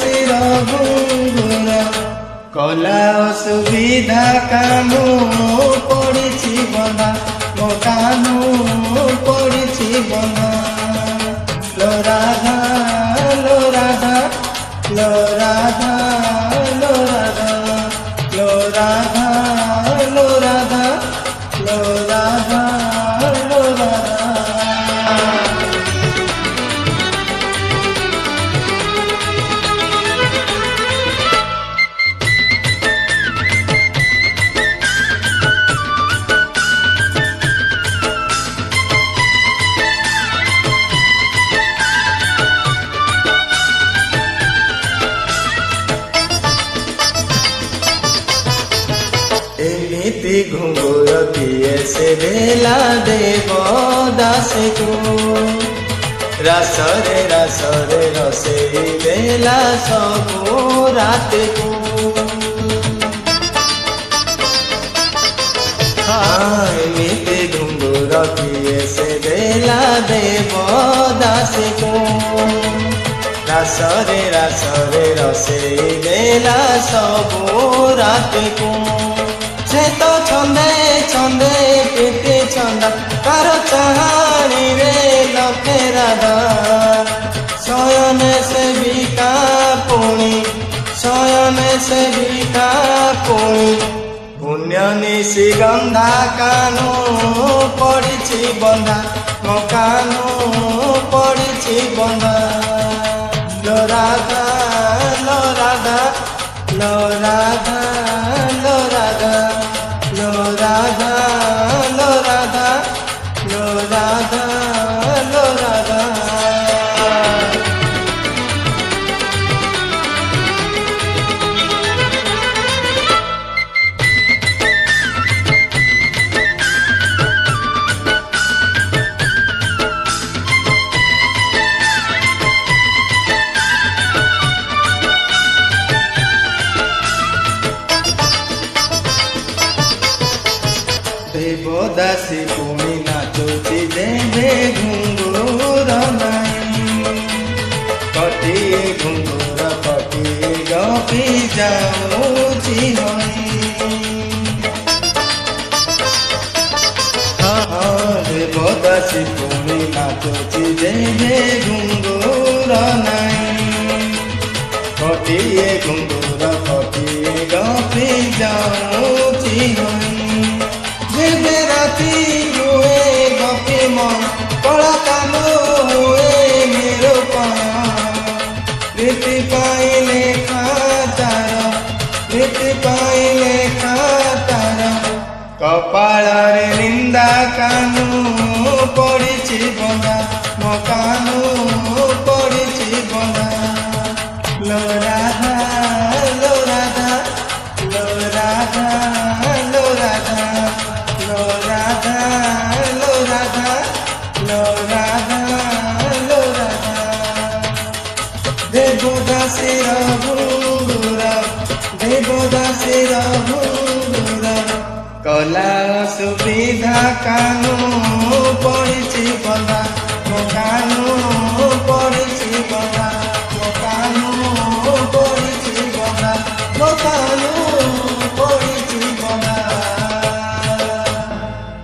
ଶିର ଘୁଙ୍ଗୁର କଲା ଅସୁବିଧା କାନୁ ପଡ଼ିଛି ବନ୍ଧା ମୋ କାନୁ ପଡ଼ିଛି ବନ୍ଧା लो राधा लो राधा लो राधा लो राधा लो राधा लो राधा लो राधा लो राधा एमिति घुंगुर किए से बेला देव दास को रासरे रसे बेला सबू रात को एमिति घुंगुर किए से बेला देव दास को रासरे रसे बेला सबू रात को से तो छंदे छंदे पीते छंदा कार चाहानी रे लखे राधा शयन से बिका पुणी शयन से बिका पुणी पुण्य निशि गंधा कानू पड़ी बंधा मो कानू पड़ी बंधा लो राधा लो राधा लो राधा लो राधा लो राधा लो राधा लो राधा लो राधा देवदासी पुणी नाचुची देवे घुंगुर नाई कटिए घुंगुर कटिए गपी जाऊची नई देवदासी पुणी नाचुची देवे घुंगुर नाई कटिए घुंगुर कटिए गपी जाऊची नई जेबे राती हुए गपी मन कला कानो हुए निरूपण रीति पाइले खातार रीति पाइले खातार कपाल रे निंदा कानू पड़ी बंधा मो कानू पड़ी बंधा लो राधा लो राधा लो राधा लो राधा लो राधा लो राधा लो राधा लो राधा देवदासीर घुंगुर देवदासीर घुंगुर कला सुविधा कानू पड़ी बंधा मो कानू पड़ी बंधा मो कानू पड़ी बंधा मो कानू